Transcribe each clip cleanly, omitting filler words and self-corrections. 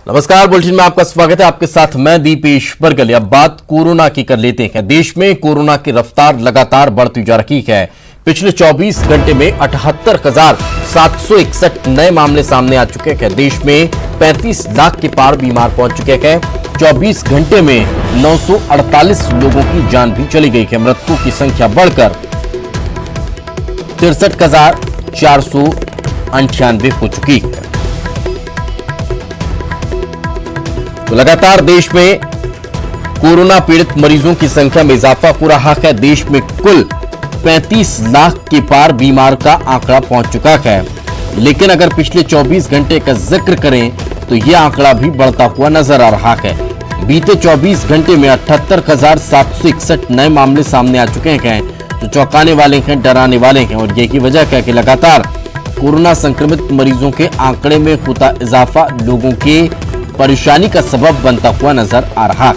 नमस्कार, बुलेटिन में आपका स्वागत है। आपके साथ मैं दीपेश बरगल। अब बात कोरोना की कर लेते हैं। देश में कोरोना की रफ्तार लगातार बढ़ती जा रही है। पिछले 24 घंटे में 78,761 नए मामले सामने आ चुके हैं। देश में 35 लाख के पार बीमार पहुंच चुके हैं। 24 घंटे में 948 लोगों की जान भी चली गई है। मृतकों की संख्या बढ़कर 63,498 हो चुकी है। तो लगातार देश में कोरोना पीड़ित मरीजों की संख्या में इजाफा हो रहा है। देश में कुल 35 लाख के पार बीमार का आंकड़ा पहुंच चुका है। लेकिन अगर पिछले 24 घंटे का जिक्र करें तो यह आंकड़ा भी बढ़ता हुआ नजर आ रहा है। बीते 24 घंटे में 78,761 नए मामले सामने आ चुके हैं, जो चौंकाने वाले हैं, डराने वाले हैं। और यही वजह है कि लगातार कोरोना संक्रमित मरीजों के आंकड़े में होता इजाफा लोगों के परेशानी का सबब बनता हुआ नजर आ रहा है।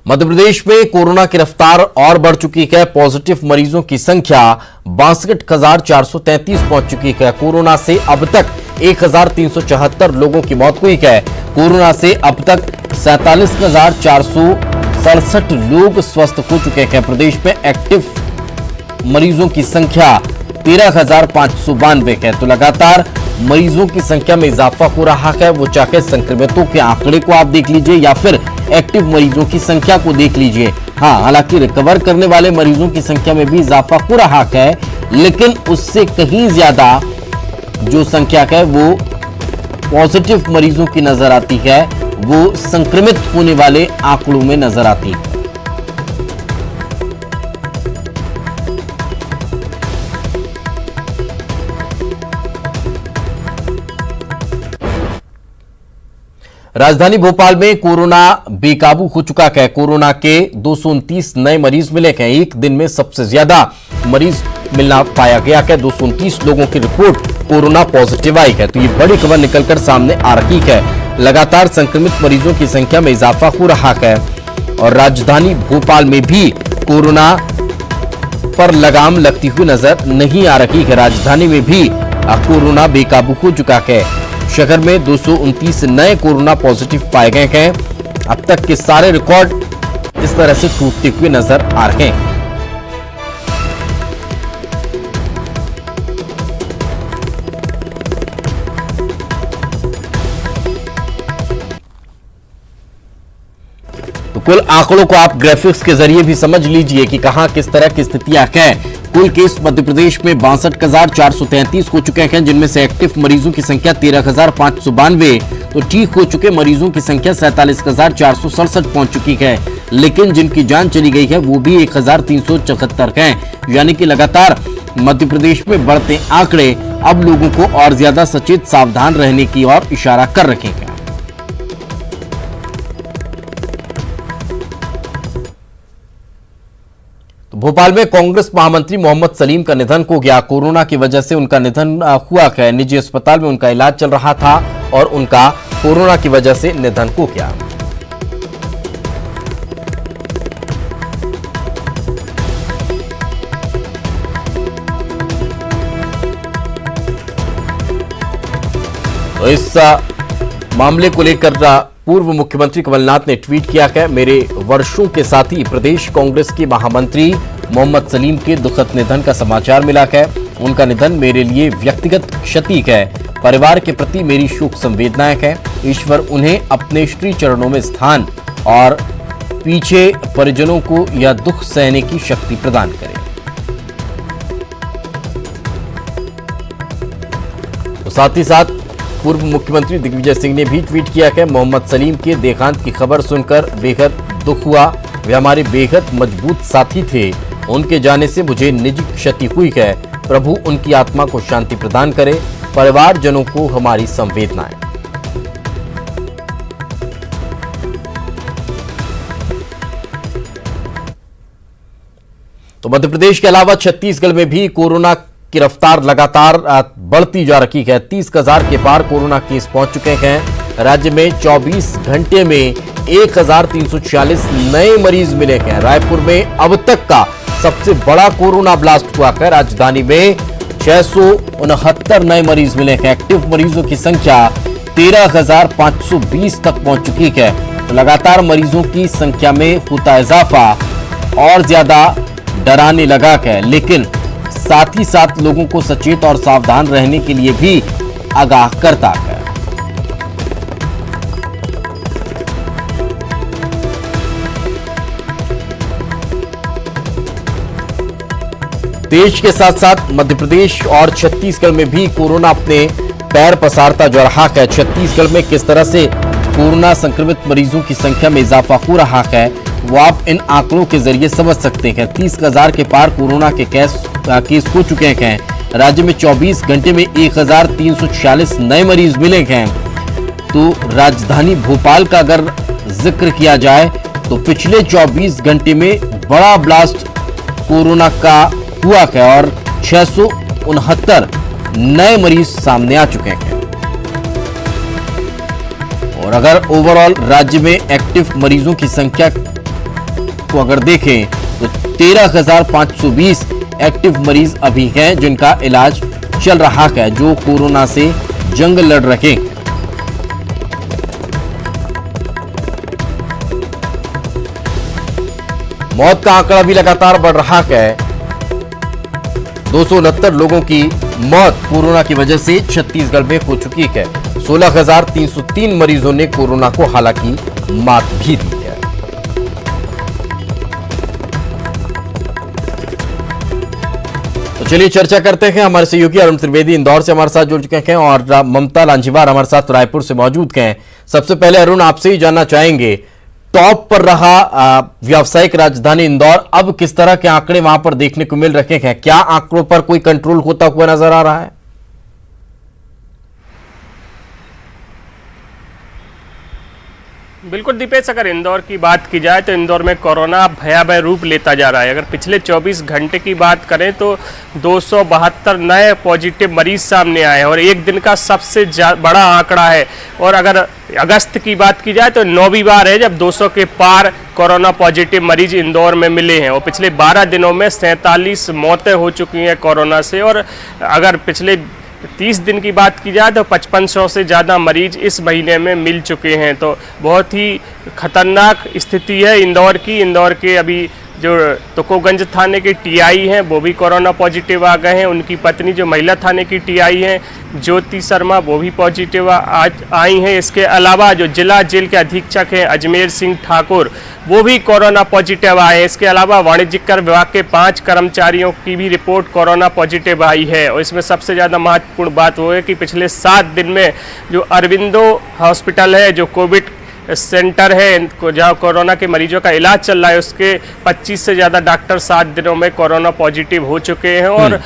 मध्य प्रदेश में कोरोना की रफ्तार और बढ़ चुकी है। पॉजिटिव मरीजों की संख्या 62,433 पहुंच चुकी है। कोरोना से अब तक 1,374 लोगों की मौत हुई है। कोरोना से अब तक 47,467 लोग स्वस्थ हो चुके हैं। प्रदेश में एक्टिव मरीजों की संख्या 13,592 है। तो लगातार मरीजों की संख्या में इजाफा हो रहा है। वो चाहे संक्रमितों के आंकड़े को आप देख लीजिए या फिर एक्टिव मरीजों की संख्या को देख लीजिए। हाँ, हालांकि रिकवर करने वाले मरीजों की संख्या में भी इजाफा हो रहा है, लेकिन उससे कहीं ज्यादा जो संख्या है वो पॉजिटिव मरीजों की नजर आती है, वो संक्रमित होने वाले आंकड़ों में नजर आती है। राजधानी भोपाल में कोरोना बेकाबू हो चुका है। कोरोना के 229 नए मरीज मिले हैं। एक दिन में सबसे ज्यादा मरीज मिलना पाया गया है। 229 लोगों की रिपोर्ट कोरोना पॉजिटिव आई है। तो ये बड़ी खबर निकलकर सामने आ रही है। लगातार संक्रमित मरीजों की संख्या में इजाफा हो रहा है और राजधानी भोपाल में भी कोरोना पर लगाम लगती हुई नजर नहीं आ रही है। राजधानी में भी कोरोना बेकाबू हो चुका है। शहर में 229 नए कोरोना पॉजिटिव पाए गए हैं। अब तक के सारे रिकॉर्ड इस तरह से टूटते हुए नजर आ रहे हैं। तो कुल आंकड़ों को आप ग्राफिक्स के जरिए भी समझ लीजिए कि कहां किस तरह की स्थितियां हैं। कुल केस मध्य प्रदेश में 62,433 हो चुके हैं, जिनमें से एक्टिव मरीजों की संख्या 13,592। तो ठीक हो चुके मरीजों की संख्या 47,467 पहुंच चुकी है। लेकिन जिनकी जान चली गई है वो भी 1,374 है। यानी कि लगातार मध्य प्रदेश में बढ़ते आंकड़े अब लोगों को और ज्यादा सचेत सावधान रहने की ओर इशारा कर रहे हैं। भोपाल में कांग्रेस महामंत्री मोहम्मद सलीम का निधन हो गया। कोरोना की वजह से उनका निधन हुआ है। निजी अस्पताल में उनका इलाज चल रहा था और उनका कोरोना की वजह से निधन हो गया। तो इस मामले को लेकर पूर्व मुख्यमंत्री कमलनाथ ने ट्वीट किया है, मेरे वर्षों के साथी प्रदेश कांग्रेस के महामंत्री मोहम्मद सलीम के दुखद निधन का समाचार मिला है। उनका निधन मेरे लिए व्यक्तिगत क्षति है। परिवार के प्रति मेरी शोक संवेदनाएं है। ईश्वर उन्हें अपने श्री चरणों में स्थान और पीछे परिजनों को यह दुख सहने की शक्ति प्रदान करे। तो साथ ही साथ पूर्व मुख्यमंत्री दिग्विजय सिंह ने भी ट्वीट किया है, मोहम्मद सलीम के देहांत की खबर सुनकर बेहद दुख हुआ। वे हमारे बेहद मजबूत साथी थे। उनके जाने से मुझे निजी क्षति हुई है। प्रभु उनकी आत्मा को शांति प्रदान करे। परिवारजनों को हमारी संवेदनाएं। तो मध्य प्रदेश के अलावा छत्तीसगढ़ में भी कोरोना की रफ्तार लगातार बढ़ती जा रही है। 30,000 के पार कोरोना केस पहुंच चुके हैं। राज्य में 24 घंटे में 1,346 नए मरीज मिले हैं। रायपुर में अब तक का सबसे बड़ा कोरोना ब्लास्ट हुआ है। राजधानी में 669 नए मरीज मिले हैं। एक्टिव मरीजों की संख्या 13,520 तक पहुंच चुकी है। तो लगातार मरीजों की संख्या में होता इजाफा और ज्यादा डराने लगा है, लेकिन साथ ही साथ लोगों को सचेत और सावधान रहने के लिए भी आगाह करता है। देश के साथ साथ मध्य प्रदेश और छत्तीसगढ़ में भी कोरोना अपने पैर पसारता जा रहा है। छत्तीसगढ़ में किस तरह से कोरोना संक्रमित मरीजों की संख्या में इजाफा हो रहा है, वो आप इन आंकड़ों के जरिए समझ सकते हैं। 30,000 के पार कोरोना के केस हो चुके हैं। राज्य में 24 घंटे में 1,346 नए मरीज मिले हैं। तो राजधानी भोपाल का अगर जिक्र किया जाए तो पिछले 24 घंटे में बड़ा ब्लास्ट कोरोना का हुआ है और 669 नए मरीज सामने आ चुके हैं। और अगर ओवरऑल राज्य में एक्टिव मरीजों की संख्या को अगर देखें तो 13,520 एक्टिव मरीज अभी हैं जिनका इलाज चल रहा है, जो कोरोना से जंग लड़ रहे हैं। मौत का आंकड़ा भी लगातार बढ़ रहा है। 269 लोगों की मौत कोरोना की वजह से छत्तीसगढ़ में हो चुकी है। 16,303 मरीजों ने कोरोना को हालांकि मात भी दी है। तो चलिए चर्चा करते हैं। हमारे सहयोगी अरुण त्रिवेदी इंदौर से हमारे साथ जुड़ चुके हैं और ममता लांजीवार हमारे साथ रायपुर से मौजूद हैं। सबसे पहले अरुण, आपसे ही जानना चाहेंगे, टॉप पर रहा व्यावसायिक राजधानी इंदौर, अब किस तरह के आंकड़े वहां पर देखने को मिल रहे हैं? क्या आंकड़ों पर कोई कंट्रोल होता हुआ नजर आ रहा है? बिल्कुल दीपेश, अगर इंदौर की बात की जाए तो इंदौर में कोरोना भयावह रूप लेता जा रहा है। अगर पिछले 24 घंटे की बात करें तो 272 नए पॉजिटिव मरीज सामने आए हैं और एक दिन का सबसे बड़ा आंकड़ा है। और अगर अगस्त की बात की जाए तो 9वीं बार है जब 200 के पार कोरोना पॉजिटिव मरीज इंदौर में मिले हैं और पिछले 12 दिनों में 47 मौतें हो चुकी हैं कोरोना से। और अगर पिछले 30 दिन की बात की जाए तो 5500 से ज़्यादा मरीज इस महीने में मिल चुके हैं। तो बहुत ही खतरनाक स्थिति है इंदौर की। इंदौर के अभी जो तुकोगंज थाने के टीआई हैं वो भी कोरोना पॉजिटिव आ गए हैं। उनकी पत्नी जो महिला थाने की टीआई हैं ज्योति शर्मा, वो भी पॉजिटिव आई हैं। इसके अलावा जो जिला जेल के अधीक्षक हैं अजमेर सिंह ठाकुर, वो भी कोरोना पॉजिटिव आए हैं। इसके अलावा वाणिज्यिक कर विभाग के 5 कर्मचारियों की भी रिपोर्ट कोरोना पॉजिटिव आई है। और इसमें सबसे ज़्यादा महत्वपूर्ण बात वो है कि पिछले 7 दिन में जो अरविंदो हॉस्पिटल है, जो कोविड सेंटर है जहाँ कोरोना के मरीजों का इलाज चल रहा है, उसके 25 से ज़्यादा डॉक्टर 7 दिनों में कोरोना पॉजिटिव हो चुके हैं और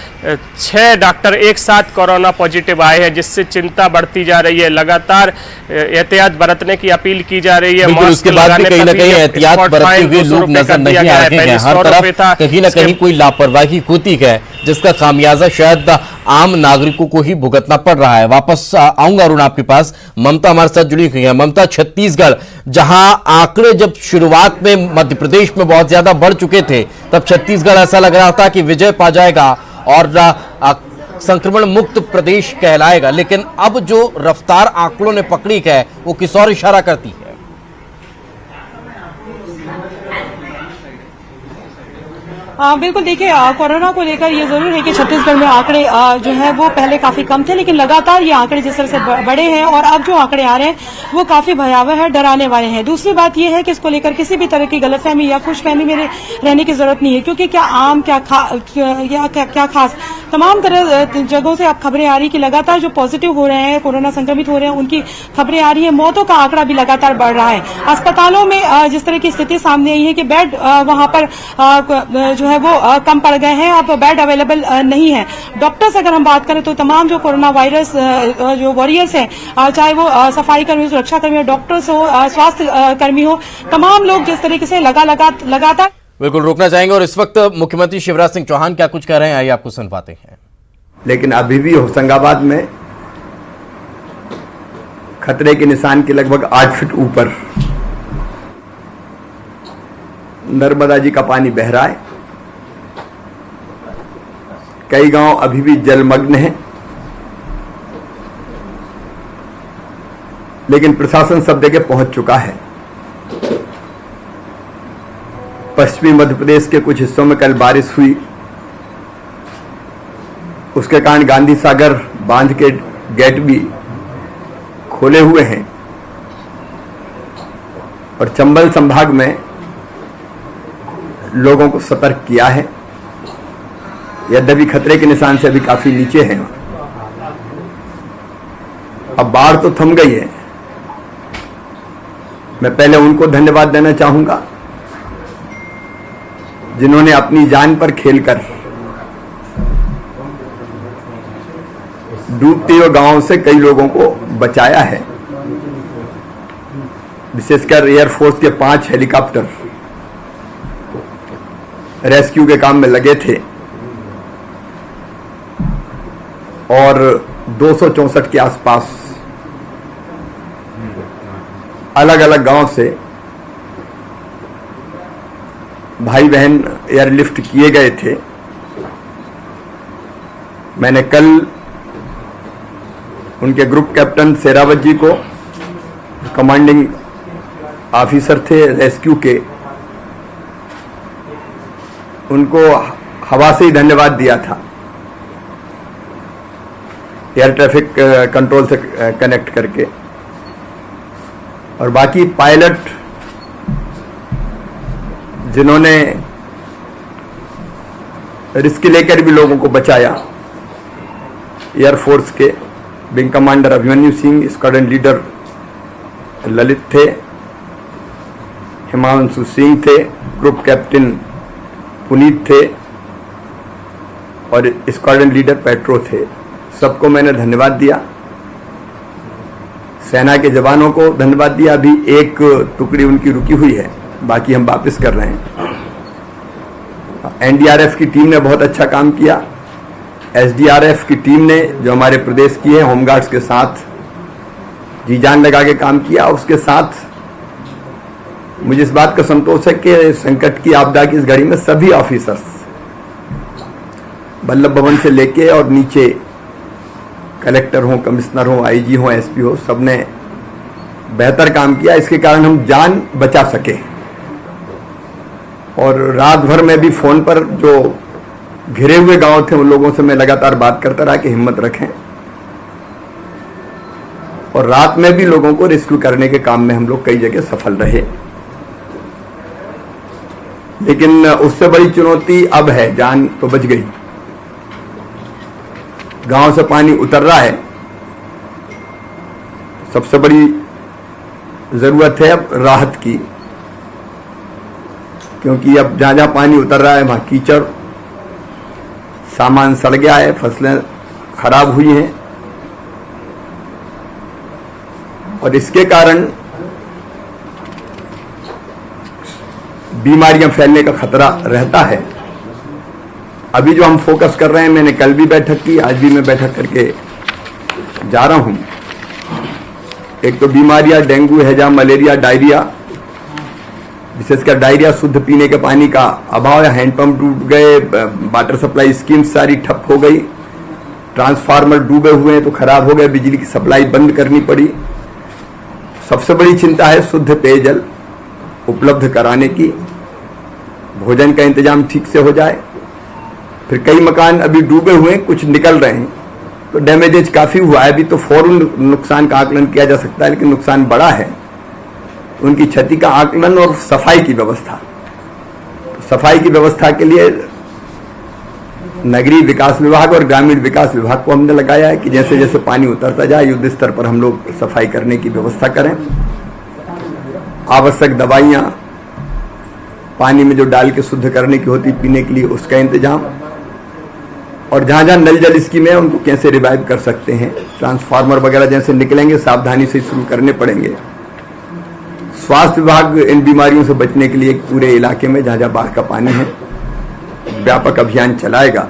6 डॉक्टर एक साथ कोरोना पॉजिटिव आए हैं, जिससे चिंता बढ़ती जा रही है। लगातार एहतियात बरतने की अपील की जा रही है। उसके बाद भी कहीं ना कहीं एहतियात बरतते हुए लोग नजर नहीं आ रहे हैं। हर तरफ कहीं ना कहीं कोई लापरवाही होती है जिसका खामियाजा शायद आम नागरिकों को ही भुगतना पड़ रहा है। वापस आऊंगा अरुण आपके पास। ममता हमारे साथ जुड़ी हुई है। ममता, छत्तीसगढ़ जहां आंकड़े जब शुरुआत में मध्य प्रदेश में बहुत ज्यादा बढ़ चुके थे, तब छत्तीसगढ़ ऐसा लग रहा था कि विजय पा जाएगा और संक्रमण मुक्त प्रदेश कहलाएगा, लेकिन अब जो रफ्तार आंकड़ों ने पकड़ी है वो किस और इशारा करती है? बिल्कुल, देखिए कोरोना को लेकर ये जरूर है कि छत्तीसगढ़ में आंकड़े जो है वो पहले काफी कम थे, लेकिन लगातार ये आंकड़े जिस तरह से बढ़े हैं और अब जो आंकड़े आ रहे हैं वो काफी भयावह है, डराने वाले हैं। दूसरी बात ये है कि इसको लेकर किसी भी तरह की गलतफहमी या खुशफहमी में रहने की जरूरत नहीं है, क्योंकि क्या आम क्या खास तमाम तरह जगहों से अब खबरें आ रही कि लगातार जो पॉजिटिव हो रहे हैं, कोरोना संक्रमित हो रहे हैं, उनकी खबरें आ रही है। मौतों का आंकड़ा भी लगातार बढ़ रहा है। अस्पतालों में जिस तरह की स्थिति सामने आई है कि बेड वहां पर जो है वो कम पड़ गए हैं, अब बेड अवेलेबल नहीं है। डॉक्टर्स अगर हम बात करें तो तमाम जो कोरोना वायरस जो वॉरियर्स हैं, चाहे वो सफाई कर्मी, सुरक्षा कर्मी, डॉक्टर्स हो, स्वास्थ्य कर्मी हो, तमाम लोग जिस तरीके से लगातार बिल्कुल रोकना चाहेंगे। और इस वक्त मुख्यमंत्री शिवराज सिंह चौहान क्या कुछ कह रहे हैं, आइए आपको सुनवाते हैं। लेकिन अभी भी होशंगाबाद में खतरे के निशान के लगभग 8 फीट ऊपर नर्मदा जी का पानी बह रहा है। कई गांव अभी भी जलमग्न हैं, लेकिन प्रशासन सब जगह पहुंच चुका है। पश्चिमी मध्य प्रदेश के कुछ हिस्सों में कल बारिश हुई, उसके कारण गांधी सागर बांध के गेट भी खोले हुए हैं और चंबल संभाग में लोगों को सतर्क किया है। यद्यपि खतरे के निशान से अभी काफी नीचे हैं। अब बाढ़ तो थम गई है। मैं पहले उनको धन्यवाद देना चाहूंगा जिन्होंने अपनी जान पर खेलकर डूबते हुए गांवों से कई लोगों को बचाया है। विशेषकर एयरफोर्स के 5 हेलीकॉप्टर रेस्क्यू के काम में लगे थे और 264 के आसपास अलग अलग गांव से भाई बहन एयरलिफ्ट किए गए थे। मैंने कल उनके ग्रुप कैप्टन शेरावत जी को, कमांडिंग ऑफिसर थे रेस्क्यू के, उनको हवा से ही धन्यवाद दिया था, एयर ट्रैफिक कंट्रोल से कनेक्ट करके। और बाकी पायलट जिन्होंने रिस्क लेकर भी लोगों को बचाया, एयरफोर्स के wing commander Abhimanyu Singh, squadron leader Lalit थे, हिमांशु सिंह थे, ग्रुप कैप्टन पुनीत थे और स्क्वाड्रन लीडर पेट्रो थे। सबको मैंने धन्यवाद दिया। सेना के जवानों को धन्यवाद दिया। अभी एक टुकड़ी उनकी रुकी हुई है, बाकी हम वापस कर रहे हैं। एनडीआरएफ की टीम ने बहुत अच्छा काम किया। एसडीआरएफ की टीम ने, जो हमारे प्रदेश की है, होमगार्ड्स के साथ जी जान लगा के काम किया। उसके साथ मुझे इस बात का संतोष है कि संकट की, आपदा की इस घड़ी में सभी ऑफिसर्स, वल्लभ भवन से लेके और नीचे कलेक्टर हो, कमिश्नर हो, आईजी हो, एसपी हो, सबने बेहतर काम किया। इसके कारण हम जान बचा सके। और रात भर में भी फोन पर जो घिरे हुए गांव थे उन लोगों से मैं लगातार बात करता रहा कि हिम्मत रखें, और रात में भी लोगों को रेस्क्यू करने के काम में हम लोग कई जगह सफल रहे। लेकिन उससे बड़ी चुनौती अब है, जान तो बच गई, गांव से पानी उतर रहा है। सबसे बड़ी जरूरत है अब राहत की, क्योंकि अब जहां जहां पानी उतर रहा है वहां कीचड़, सामान सड़ गया है, फसलें खराब हुई हैं और इसके कारण बीमारियां फैलने का खतरा रहता है। अभी जो हम फोकस कर रहे हैं, मैंने कल भी बैठक की, आज भी मैं बैठक करके जा रहा हूं। एक तो बीमारियां डेंगू, हैजा, मलेरिया, डायरिया, विशेषकर डायरिया, शुद्ध पीने के पानी का अभाव है, हैंडपंप डूब गए, वाटर सप्लाई स्कीम सारी ठप हो गई, ट्रांसफार्मर डूबे हुए हैं तो खराब हो गए, बिजली की सप्लाई बंद करनी पड़ी। सबसे बड़ी चिंता है शुद्ध पेयजल उपलब्ध कराने की, भोजन का इंतजाम ठीक से हो जाए। फिर कई मकान अभी डूबे हुए हैं, कुछ निकल रहे हैं, तो डैमेजेज काफी हुआ है। अभी तो फौरन नुकसान का आकलन किया जा सकता है, लेकिन नुकसान बड़ा है। उनकी क्षति का आकलन और सफाई की व्यवस्था, सफाई की व्यवस्था के लिए नगरीय विकास विभाग और ग्रामीण विकास विभाग को हमने लगाया है कि जैसे जैसे पानी उतरता जाए युद्ध स्तर पर हम लोग सफाई करने की व्यवस्था करें। आवश्यक दवाइयां पानी में जो डाल के शुद्ध करने की होती पीने के लिए, उसका इंतजाम, और जहां जहां नल जल स्कीम है उनको कैसे रिवाइव कर सकते हैं। ट्रांसफार्मर वगैरह जैसे निकलेंगे सावधानी से शुरू करने पड़ेंगे। स्वास्थ्य विभाग इन बीमारियों से बचने के लिए पूरे इलाके में जहां जहां बाढ़ का पानी है व्यापक अभियान चलाएगा।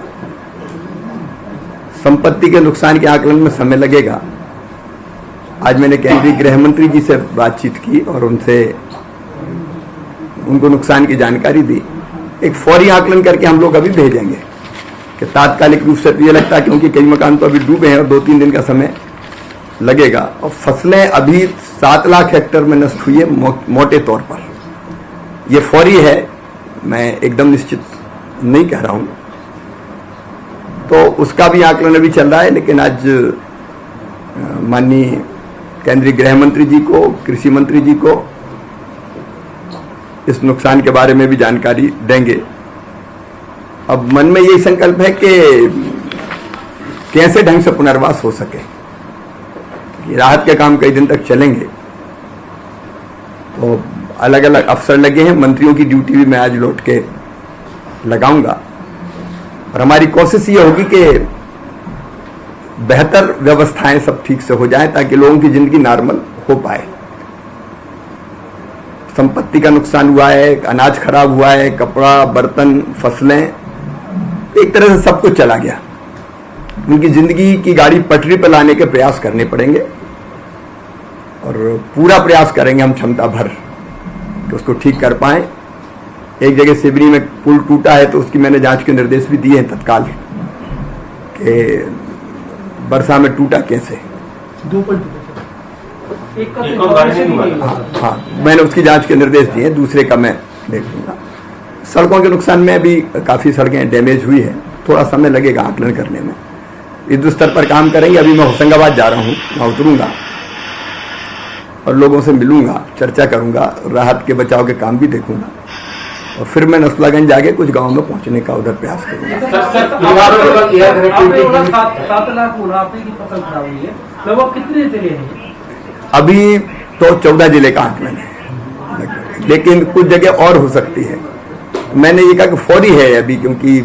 संपत्ति के नुकसान के आकलन में समय लगेगा। आज मैंने केंद्रीय गृह मंत्री जी से बातचीत की और उनको नुकसान की जानकारी दी। एक फौरी आकलन करके हम लोग अभी भेजेंगे कि तात्कालिक रूप से तो ये लगता है क्योंकि कई मकान तो अभी डूबे हैं और 2-3 दिन का समय लगेगा, और फसलें अभी 7 लाख हेक्टेयर में नष्ट हुई है मोटे तौर पर। ये फौरी है, मैं एकदम निश्चित नहीं कह रहा हूं, तो उसका भी आकलन अभी चल रहा है। लेकिन आज माननीय केंद्रीय गृह मंत्री जी को, कृषि मंत्री जी को इस नुकसान के बारे में भी जानकारी देंगे। अब मन में यही संकल्प है कि कैसे ढंग से पुनर्वास हो सके। राहत के काम कई दिन तक चलेंगे, तो अलग अलग अफसर लगे हैं, मंत्रियों की ड्यूटी भी मैं आज लौट के लगाऊंगा, और हमारी कोशिश ये होगी कि बेहतर व्यवस्थाएं सब ठीक से हो जाएं ताकि लोगों की जिंदगी नॉर्मल हो पाए। संपत्ति का नुकसान हुआ है, अनाज खराब हुआ है, कपड़ा, बर्तन, फसलें, एक तरह से सब कुछ चला गया। उनकी जिंदगी की गाड़ी पटरी पर लाने के प्रयास करने पड़ेंगे, और पूरा प्रयास करेंगे हम क्षमता भर कि उसको ठीक कर पाएं। एक जगह सिवनी में पुल टूटा है, तो उसकी मैंने जांच के निर्देश भी दिए हैं तत्काल कि वर्षा में टूटा कैसे। हाँ, मैंने उसकी जांच के निर्देश दिए हैं, दूसरे का मैं देख लूंगा। सड़कों के नुकसान में भी काफी सड़कें डैमेज हुई है, थोड़ा समय लगेगा आकलन करने में। युद्ध स्तर पर काम करेंगे। अभी मैं होशंगाबाद जा रहा हूँ, वहां उतरूंगा और लोगों से मिलूंगा, चर्चा करूंगा, राहत के बचाव के काम भी देखूंगा, और फिर मैं नसलागंज जाके कुछ गांव में पहुंचने का उधर प्रयास करूंगा। 7 लाख मुनाफे की फसल खराब हुई है, लगभग कितने जिले हैं? अभी तो 14 जिले का आकलन है, लेकिन कुछ जगह और हो सकती है। मैंने ये कहा कि फौरी है अभी, क्योंकि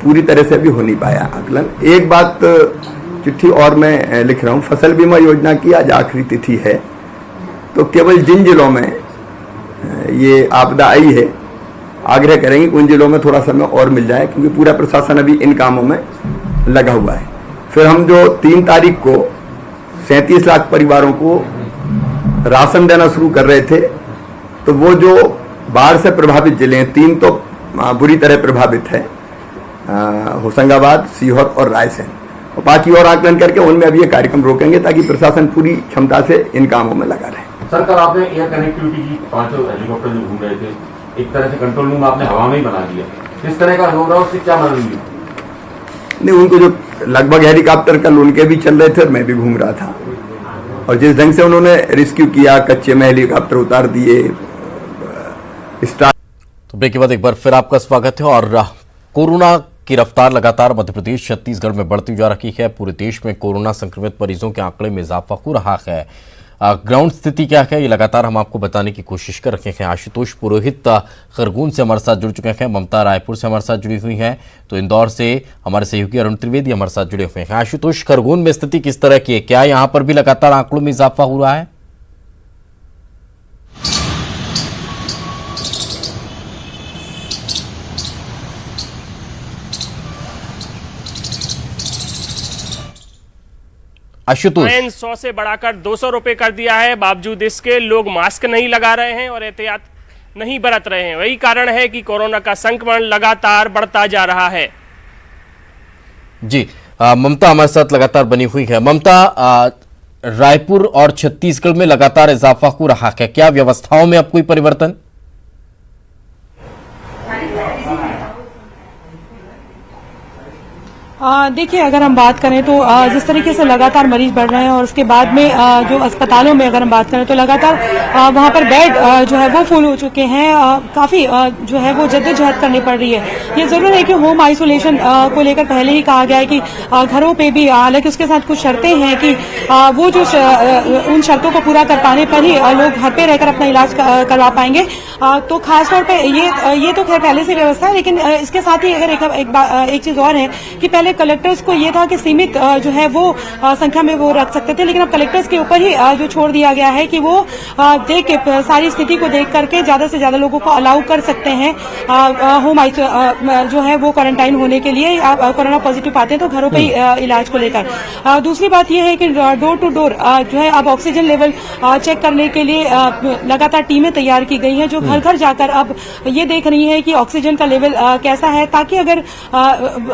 पूरी तरह से अभी हो नहीं पाया आकलन। एक बात चिट्ठी और मैं लिख रहा हूं, फसल बीमा योजना की आज आखिरी तिथि है, तो केवल जिन जिलों में ये आपदा आई है आग्रह करेंगे कि उन जिलों में थोड़ा समय और मिल जाए, क्योंकि पूरा प्रशासन अभी इन कामों में लगा हुआ है। फिर हम जो 3 तारीख को 37 लाख परिवारों को राशन देना शुरू कर रहे थे, तो वो जो बाढ़ से प्रभावित जिले हैं, 3 तो बुरी तरह प्रभावित है, होशंगाबाद, सीहोर और रायसेन, और बाकी और आकलन करके उनमें अभी ये कार्यक्रम रोकेंगे ताकि प्रशासन पूरी क्षमता से इन कामों में लगा रहे। सर, कल आपने एयर कनेक्टिविटी की 5 हेलीकॉप्टर जो घूम रहे थे, एक तरह से कंट्रोल रूम आपने हवा में ही बना दिया, किस तरह का हो रहा है, उससे क्या मदद मिली? नहीं, उनको जो लगभग हेलीकॉप्टर कल उनके भी चल रहे थे और मैं भी घूम रहा था, और जिस ढंग से उन्होंने रेस्क्यू किया, कच्चे में हेलीकॉप्टर उतार दिए। तो ब्रेक के बाद एक बार फिर आपका स्वागत है। और कोरोना की रफ्तार लगातार मध्य प्रदेश, छत्तीसगढ़ में बढ़ती जा रही है। पूरे देश में कोरोना संक्रमित मरीजों के आंकड़े में इजाफा हो रहा है। ग्राउंड स्थिति क्या है, ये लगातार हम आपको बताने की कोशिश कर रहे हैं। आशुतोष पुरोहित खरगोन से हमारे साथ जुड़ चुके हैं, ममता रायपुर से हमारे साथ जुड़ी हुई हैं, तो इंदौर से हमारे सहयोगी अरुण त्रिवेदी हमारे साथ जुड़े हुए हैं। आशुतोष, खरगोन में स्थिति किस तरह की है, क्या यहाँ पर भी लगातार आंकड़ों में इजाफा हो रहा है? आशुतोष, 100 से बढ़ाकर 200 रुपए कर दिया है, बावजूद इसके लोग मास्क नहीं लगा रहे हैं और एहतियात नहीं बरत रहे हैं। वही कारण है कि कोरोना का संक्रमण लगातार बढ़ता जा रहा है। जी, ममता हमारे साथ लगातार बनी हुई है। ममता, रायपुर और छत्तीसगढ़ में लगातार इजाफा हो रहा है, क्या व्यवस्थाओं में अब कोई परिवर्तन? देखिए, अगर हम बात करें तो जिस तरीके से लगातार मरीज बढ़ रहे हैं और उसके बाद में जो अस्पतालों में अगर हम बात करें तो लगातार वहां पर बेड जो है वो फुल हो चुके हैं। काफी जो है वो जद्दोजहद करनी पड़ रही है। ये जरूर है कि होम आइसोलेशन को लेकर पहले ही कहा गया है कि घरों पे भी, हालांकि उसके साथ कुछ शर्तें हैं कि वो जो उन शर्तों को पूरा कर पाने पर ही लोग घर पे रहकर अपना इलाज करवा पाएंगे। तो खासतौर पर ये तो खैर पहले से व्यवस्था है, लेकिन इसके साथ ही अगर एक चीज और है कि पहले पहले कलेक्टर्स को ये था कि सीमित जो है वो संख्या में वो रख सकते थे, लेकिन अब कलेक्टर्स के ऊपर ही जो छोड़ दिया गया है कि वो देख के सारी स्थिति को देख करके ज्यादा से ज्यादा लोगों को अलाउ कर सकते हैं होम जो है वो क्वारंटाइन होने के लिए। कोरोना पॉजिटिव पाते हैं तो घरों पे ही इलाज को लेकर। दूसरी बात यह है कि डोर टू डोर जो है अब ऑक्सीजन लेवल चेक करने के लिए लगातार टीमें तैयार की गई हैं, जो घर घर जाकर अब ये देख रही है कि ऑक्सीजन का लेवल कैसा है, ताकि अगर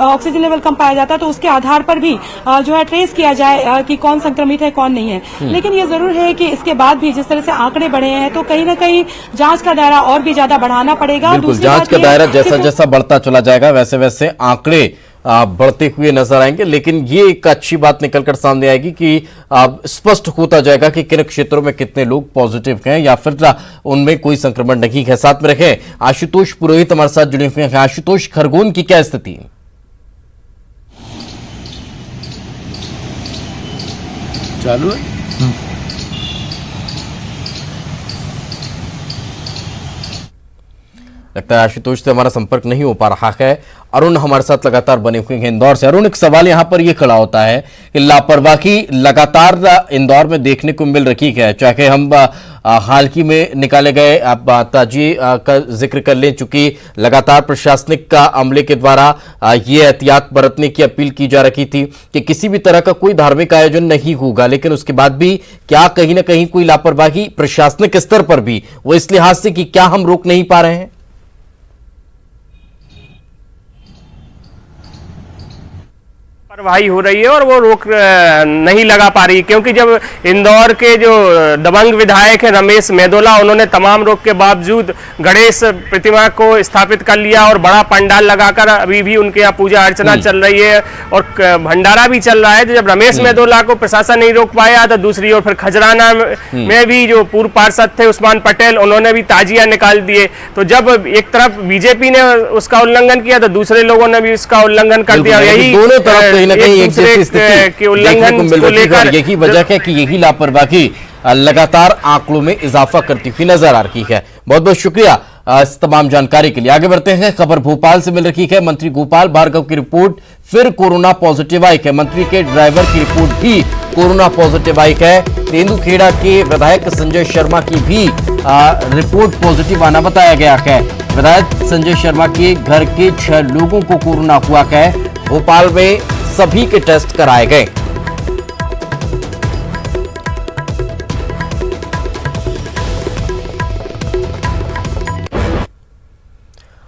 ऑक्सीजन लेवल कम पाया जाता है तो उसके आधार पर भी जो है ट्रेस किया जाए कि कौन संक्रमित है कौन नहीं है। लेकिन ये जरूर है कि इसके बाद भी जिस तरह से आंकड़े बढ़े हैं तो कहीं ना कहीं जांच का दायरा और भी ज्यादा बढ़ाना पड़ेगा। बिल्कुल, जांच का दायरा जैसा जैसा बढ़ता चला जाएगा वैसे वैसे आंकड़े बढ़ते हुए नजर आएंगे, लेकिन ये एक अच्छी बात निकलकर सामने आएगी कि स्पष्ट होता जाएगा कि किन क्षेत्रों में कितने लोग पॉजिटिव हैं या फिर उनमें कोई संक्रमण नहीं है। साथ में रखे आशुतोष पुरोहित हमारे साथ जुड़े हुए हैं। आशुतोष, खरगोन की क्या स्थिति है? चालू है। लगता है आशुतोष से हमारा संपर्क नहीं हो पा रहा है। अरुण हमारे साथ लगातार बने हुए हैं इंदौर से। अरुण, एक सवाल यहां पर यह खड़ा होता है कि लापरवाही लगातार इंदौर में देखने को मिल रही है, चाहे हम हाल ही में निकाले गए ताजी का जिक्र कर लें, चूंकि लगातार प्रशासनिक का अमले के द्वारा ये एहतियात बरतने की अपील की जा रही थी कि किसी भी तरह का कोई धार्मिक आयोजन नहीं होगा, लेकिन उसके बाद भी क्या कहीं ना कहीं कोई लापरवाही प्रशासनिक स्तर पर भी वो इस लिहाज से कि क्या हम रोक नहीं पा रहे हैं? लापरवाही हो रही है और वो रोक नहीं लगा पा रही, क्योंकि जब इंदौर के जो दबंग विधायक है रमेश मेदोला, उन्होंने तमाम रोक के बावजूद गणेश प्रतिमा को स्थापित कर लिया और बड़ा पंडाल लगाकर अभी भी उनके यहाँ पूजा अर्चना चल रही है और भंडारा भी चल रहा है। तो जब रमेश मेदोला को प्रशासन नहीं रोक पाया तो दूसरी ओर फिर खजराना में भी जो पूर्व पार्षद थे उस्मान पटेल, उन्होंने भी ताजिया निकाल दिए। तो जब एक तरफ बीजेपी ने उसका उल्लंघन किया तो दूसरे लोगों ने भी उसका उल्लंघन कर दिया। यही दोनों तरफ कहीं ना कहीं एक जैसी स्थिति देखने को मिल रही है और यही वजह है कि यही लापरवाही लगातार आंकड़ों में इजाफा करती हुई नजर आ रही है। बहुत बहुत शुक्रिया इस तमाम जानकारी के लिए। आगे बढ़ते हैं, खबर भोपाल से मिल रही है। मंत्री गोपाल भार्गव की रिपोर्ट फिर कोरोना पॉजिटिव आई है। मंत्री के ड्राइवर की रिपोर्ट भी कोरोना पॉजिटिव आई है। तेंदुखेड़ा के विधायक संजय शर्मा की भी रिपोर्ट पॉजिटिव आना बताया गया है। विधायक संजय शर्मा के घर के 6 लोगों को कोरोना हुआ है। भोपाल में सभी के टेस्ट कराए गए।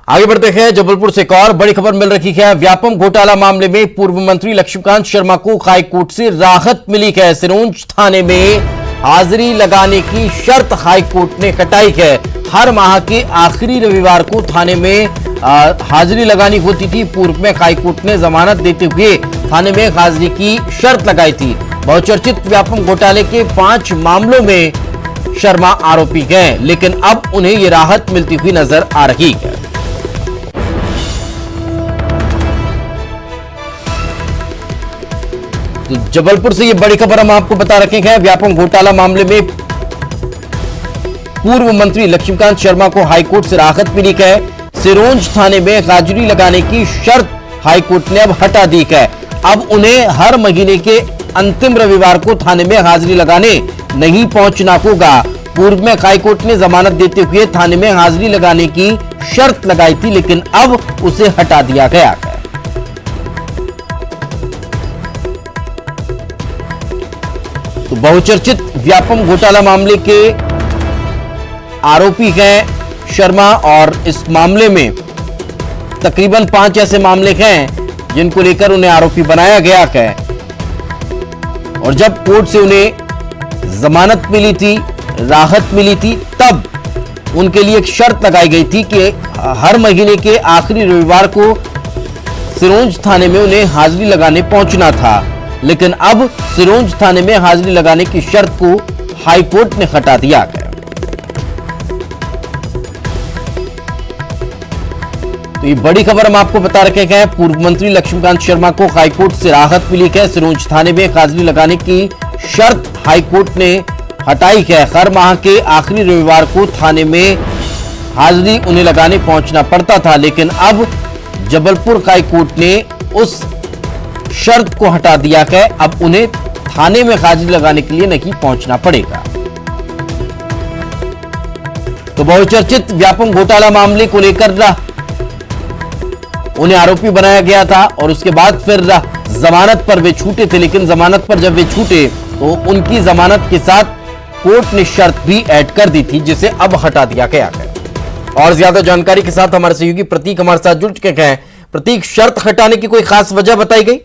आगे बढ़ते हैं, जबलपुर से एक और बड़ी खबर मिल रही है। व्यापम घोटाला मामले में पूर्व मंत्री लक्ष्मीकांत शर्मा को हाईकोर्ट से राहत मिली है। सिरोंज थाने में हाजिरी लगाने की शर्त हाईकोर्ट ने हटाई है। हर माह के आखिरी रविवार को थाने में हाजिरी लगानी होती थी। पूर्व में हाईकोर्ट ने जमानत देते हुए थाने में हाजिरी की शर्त लगाई थी। बहुचर्चित व्यापम घोटाले के 5 मामलों में शर्मा आरोपी हैं, लेकिन अब उन्हें ये राहत मिलती हुई नजर आ रही है। तो जबलपुर से ये बड़ी खबर हम आपको बता रखे हैं। व्यापम घोटाला मामले में पूर्व मंत्री लक्ष्मीकांत शर्मा को हाईकोर्ट से राहत मिली है। सिरोंज थाने में हाजिरी लगाने की शर्त हाईकोर्ट ने अब हटा दी है। अब उन्हें हर महीने के अंतिम रविवार को थाने में हाजिरी लगाने नहीं पहुंचना होगा। पूर्व में हाईकोर्ट ने जमानत देते हुए थाने में हाजिरी लगाने की शर्त लगाई थी, लेकिन अब उसे हटा दिया गया है। तो बहुचर्चित व्यापम घोटाला मामले के आरोपी हैं शर्मा और इस मामले में तकरीबन 5 ऐसे मामले हैं जिनको लेकर उन्हें आरोपी बनाया गया है। और जब कोर्ट से उन्हें जमानत मिली थी, राहत मिली थी, तब उनके लिए एक शर्त लगाई गई थी कि हर महीने के आखिरी रविवार को सिरोंज थाने में उन्हें हाजिरी लगाने पहुंचना था। लेकिन अब सिरोंज थाने में हाजिरी लगाने की शर्त को हाईकोर्ट ने हटा दिया है। तो ये बड़ी खबर हम आपको बता रखे हैं। पूर्व मंत्री लक्ष्मीकांत शर्मा को हाईकोर्ट से राहत मिली है। सिरोंज थाने में हाजिरी लगाने की शर्त हाईकोर्ट ने हटाई है। हर माह के आखिरी रविवार को थाने में हाजिरी उन्हें लगाने पहुंचना पड़ता था, लेकिन अब जबलपुर हाईकोर्ट ने उस शर्त को हटा दिया गया। अब उन्हें थाने में हाजिरी लगाने के लिए नहीं पहुंचना पड़ेगा। तो बहुचर्चित व्यापम घोटाला मामले को लेकर उन्हें आरोपी बनाया गया था और उसके बाद फिर जमानत पर वे छूटे थे, लेकिन जमानत पर जब वे छूटे तो उनकी जमानत के साथ कोर्ट ने शर्त भी ऐड कर दी थी, जिसे अब हटा दिया गया है। और ज्यादा जानकारी के साथ हमारे सहयोगी प्रतीक हमारे साथ जुड़ चुके हैं। प्रतीक, शर्त हटाने की कोई खास वजह बताई गई?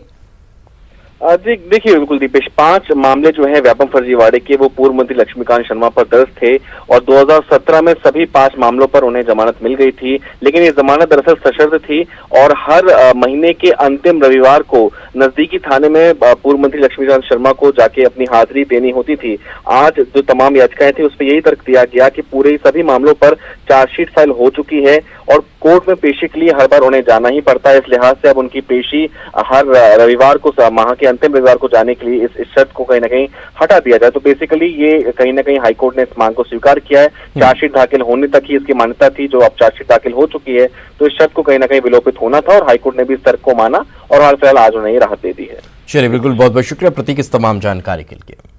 देखिए बिल्कुल दीपेश, 5 मामले जो है व्यापम फर्जीवाड़े के वो पूर्व मंत्री लक्ष्मीकांत शर्मा पर दर्ज थे और 2017 में सभी 5 मामलों पर उन्हें जमानत मिल गई थी। लेकिन ये जमानत दरअसल सशर्त थी और हर महीने के अंतिम रविवार को नजदीकी थाने में पूर्व मंत्री लक्ष्मीकांत शर्मा को जाके अपनी हाजिरी देनी होती थी। आज जो तमाम याचिकाएं थी उस पर यही तर्क दिया गया कि पूरे सभी मामलों पर चार्जशीट फाइल हो चुकी है और कोर्ट में पेशी के लिए हर बार उन्हें जाना ही पड़ता है। इस लिहाज से अब उनकी पेशी हर रविवार को, माह के अंतिम रविवार को जाने के लिए इस शर्त को कहीं ना कहीं हटा दिया जाए। तो बेसिकली ये कहीं ना कहीं हाईकोर्ट ने इस मांग को स्वीकार किया है। चार्जशीट दाखिल होने तक ही इसकी मान्यता थी, जो अब चार्जशीट दाखिल हो चुकी है तो इस शर्त को कहीं ना कहीं विलोपित होना था और हाईकोर्ट ने भी इस तर्क को माना और हाल फिलहाल आज उन्हें राहत दे दी है। चलिए, बिल्कुल, बहुत बहुत शुक्रिया प्रतीक इस तमाम जानकारी के लिए।